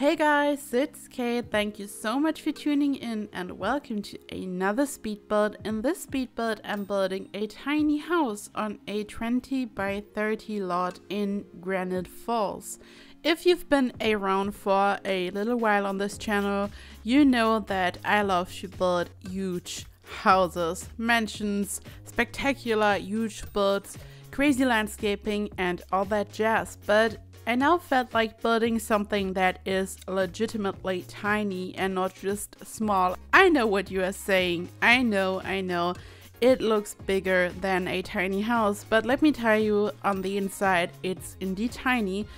Hey guys, it's Kate. Thank you so much for tuning in and welcome to another speed build. In this speed build, I'm building a tiny house on a 20 by 30 lot in Granite Falls. If you've been around for a little while on this channel, you know that I love to build huge houses, mansions, spectacular huge builds, crazy landscaping and all that jazz, but I now felt like building something that is legitimately tiny and not just small. I know what you are saying. I know. It looks bigger than a tiny house, but let me tell you, on the inside, it's indeed tiny.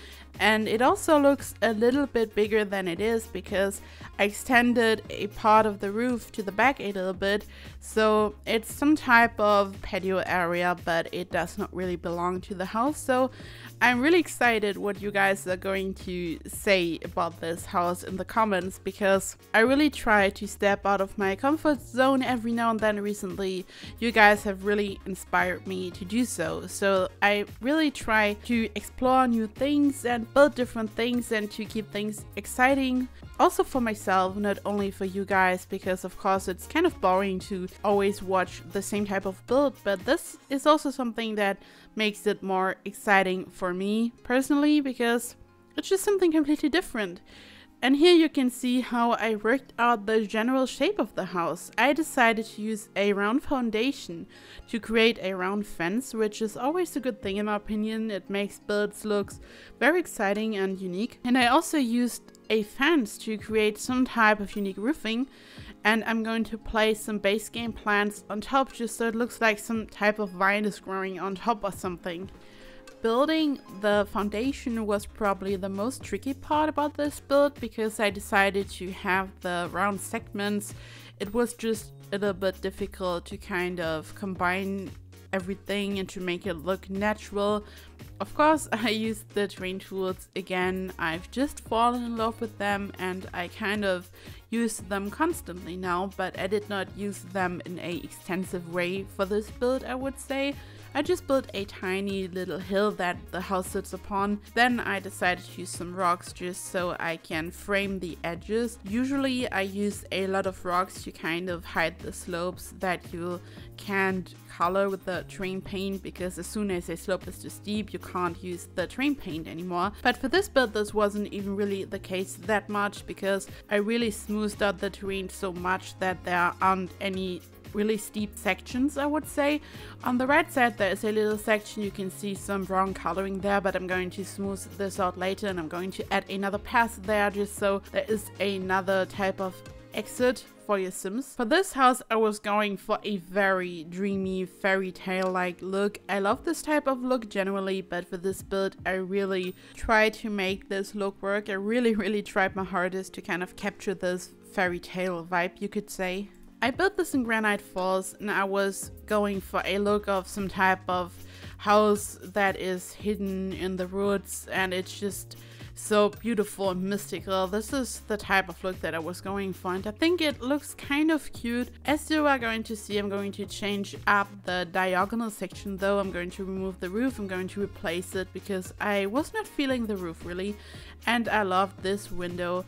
And it also looks a little bit bigger than it is because I extended a part of the roof to the back a little bit. So it's some type of patio area, but it does not really belong to the house. So I'm really excited what you guys are going to say about this house in the comments, because I really try to step out of my comfort zone every now and then. Recently, you guys have really inspired me to do so. So I really try to explore new things and build different things and to keep things exciting. Also for myself, not only for you guys, because of course it's kind of boring to always watch the same type of build, but this is also something that makes it more exciting for me personally, because it's just something completely different. And here you can see how I worked out the general shape of the house. I decided to use a round foundation to create a round fence, which is always a good thing in my opinion. It makes builds look very exciting and unique. And I also used a fence to create some type of unique roofing. And I'm going to place some base game plants on top just so it looks like some type of vine is growing on top or something. Building the foundation was probably the most tricky part about this build, because I decided to have the round segments. It was just a little bit difficult to kind of combine everything and to make it look natural. Of course, I used the terrain tools again. I've just fallen in love with them and I kind of use them constantly now, but I did not use them in a extensive way for this build, I would say. I just built a tiny little hill that the house sits upon. Then I decided to use some rocks just so I can frame the edges. Usually I use a lot of rocks to kind of hide the slopes that you can't color with the terrain paint, because as soon as a slope is too steep you can't use the terrain paint anymore. But for this build this wasn't even really the case that much, because I really smoothed out the terrain so much that there aren't any really steep sections, I would say. On the right side there is a little section, you can see some brown coloring there, but I'm going to smooth this out later, and I'm going to add another path there just so there is another type of exit for your Sims. For this house I was going for a very dreamy fairy tale like look. I love this type of look generally, but for this build I really tried to make this look work. I really tried my hardest to kind of capture this fairy tale vibe, you could say. I built this in Granite Falls and I was going for a look of some type of house that is hidden in the woods, and it's just so beautiful and mystical. This is the type of look that I was going for, and I think it looks kind of cute. As you are going to see, I'm going to change up the diagonal section though. I'm going to remove the roof, I'm going to replace it because I was not feeling the roof really, and I love this window.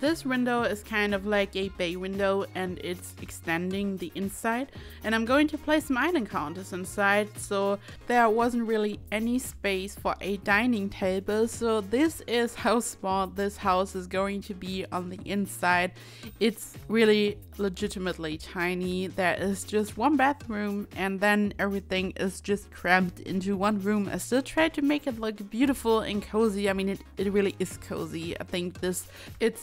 This window is kind of like a bay window and it's extending the inside, and I'm going to place some island counters inside, so there wasn't really any space for a dining table. So this is how small this house is going to be on the inside. It's really legitimately tiny. There is just one bathroom and then everything is just cramped into one room. I still tried to make it look beautiful and cozy. I mean it really is cozy. I think it's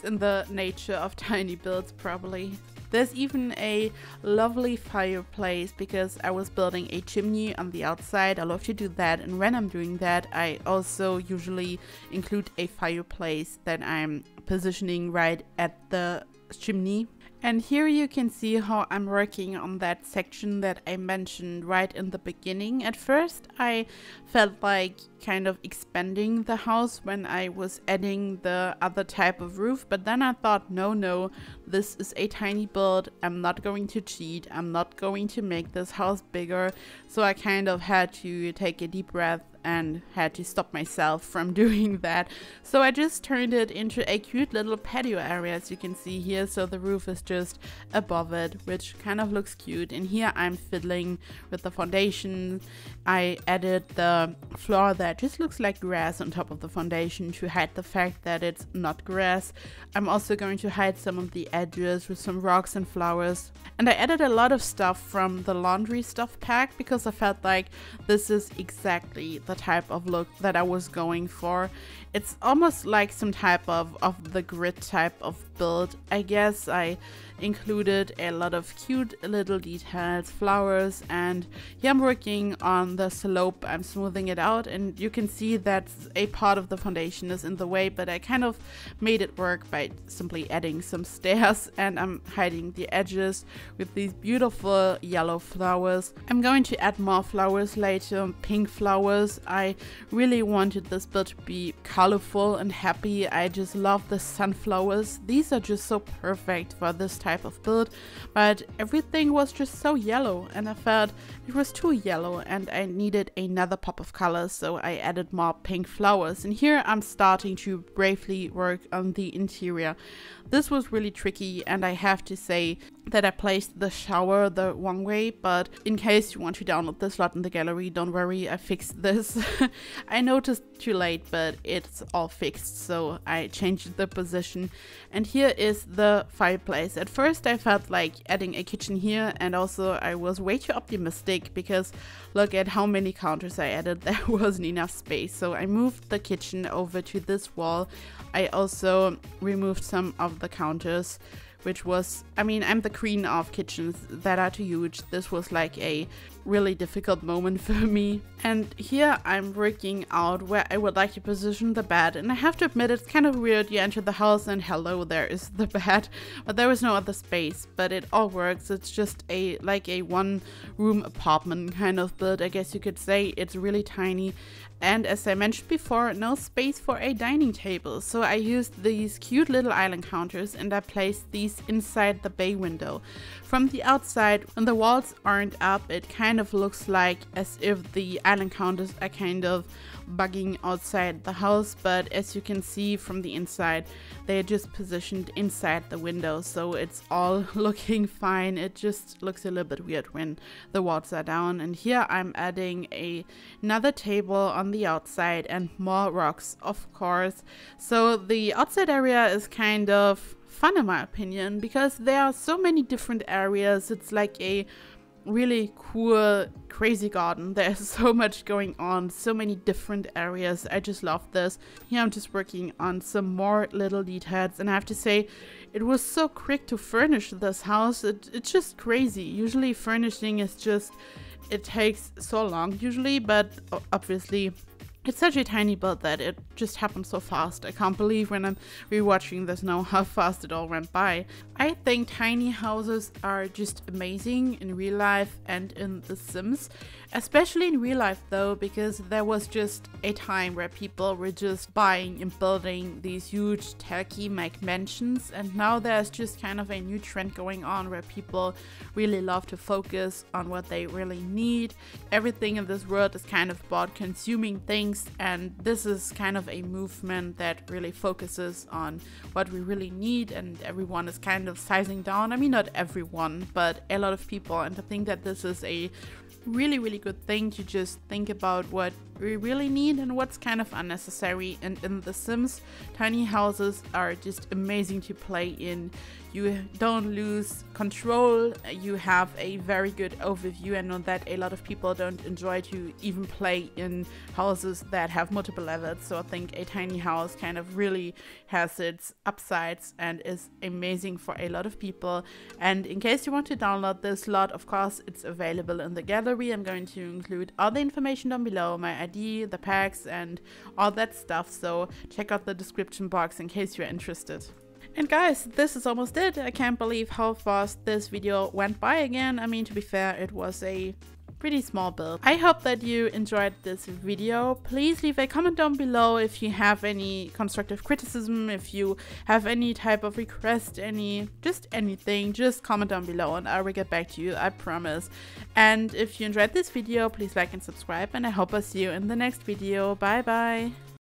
in the nature of tiny builds probably. There's even a lovely fireplace because I was building a chimney on the outside. I love to do that, and when I'm doing that I also usually include a fireplace that I'm positioning right at the chimney. And here you can see how I'm working on that section that I mentioned right in the beginning. At first I felt like kind of expanding the house when I was adding the other type of roof, but then I thought no, this is a tiny build, I'm not going to cheat, I'm not going to make this house bigger. So I kind of had to take a deep breath and had to stop myself from doing that. So I just turned it into a cute little patio area, as you can see here. So the roof is just above it, which kind of looks cute. And here I'm fiddling with the foundation. I added the floor that just looks like grass on top of the foundation to hide the fact that it's not grass. I'm also going to hide some of the edges with some rocks and flowers. And I added a lot of stuff from the laundry stuff pack because I felt like this is exactly the type of look that I was going for. It's almost like some type of the grid type of build. I guess I included a lot of cute little details, flowers, and here I'm working on the slope. I'm smoothing it out, and you can see that a part of the foundation is in the way, but I kind of made it work by simply adding some stairs, and I'm hiding the edges with these beautiful yellow flowers. I'm going to add more flowers later, pink flowers. I really wanted this build to be colorful and happy. I just love the sunflowers. These are just so perfect for this type of build, but everything was just so yellow and I felt it was too yellow and I needed another pop of color, so I added more pink flowers. And here I'm starting to bravely work on the interior. This was really tricky, and I have to say that I placed the shower the wrong way, but in case you want to download this lot in the gallery, don't worry, I fixed this. I noticed too late, but it's all fixed, so I changed the position. And here is the fireplace. At first I felt like adding a kitchen here, and also I was way too optimistic because look at how many counters I added. There wasn't enough space, so I moved the kitchen over to this wall. I also removed some of the counters, which was, I mean, I'm the queen of kitchens that are too huge. This was like a really difficult moment for me. And here I'm working out where I would like to position the bed. And I have to admit, it's kind of weird. You enter the house and hello, there is the bed, but there is no other space, but it all works. It's just like a one room apartment kind of build, I guess you could say. It's really tiny. And as I mentioned before, no space for a dining table. So I used these cute little island counters and I placed these inside the bay window. From the outside, when the walls aren't up, it kind of looks like as if the island counters are kind of bugging outside the house, but as you can see from the inside, they're just positioned inside the window, so it's all looking fine. It just looks a little bit weird when the walls are down. And here I'm adding another table on the outside and more rocks, of course. So the outside area is kind of fun in my opinion because there are so many different areas. It's like a really cool, crazy garden. There's so much going on, so many different areas. I just love this. Here I'm just working on some more little details, and I have to say it was so quick to furnish this house. It's just crazy. Usually furnishing is just, it takes so long usually, but obviously it's such a tiny build that it just happened so fast. I can't believe when I'm rewatching this now how fast it all went by. I think tiny houses are just amazing in real life and in The Sims. Especially in real life though, because there was just a time where people were just buying and building these huge tacky mansions, and now there's just kind of a new trend going on where people really love to focus on what they really need. Everything in this world is kind of about consuming things, and this is kind of a movement that really focuses on what we really need, and everyone is kind of sizing down. I mean, not everyone, but a lot of people, and I think that this is a really good thing to just think about what we really need and what's kind of unnecessary. And in The Sims, tiny houses are just amazing to play in. You don't lose control, you have a very good overview. I know that a lot of people don't enjoy to even play in houses that have multiple levels, so I think a tiny house kind of really has its upsides and is amazing for a lot of people. And in case you want to download this lot, of course it's available in the gallery. I'm going to include all the information down below, my ID, the packs and all that stuff, so check out the description box in case you're interested. And guys, this is almost it. I can't believe how fast this video went by again. I mean, to be fair, it was a pretty small build. I hope that you enjoyed this video. Please leave a comment down below if you have any constructive criticism, if you have any type of request, just anything, just comment down below and I will get back to you, I promise. And if you enjoyed this video, please like and subscribe, and I hope I'll see you in the next video. Bye bye.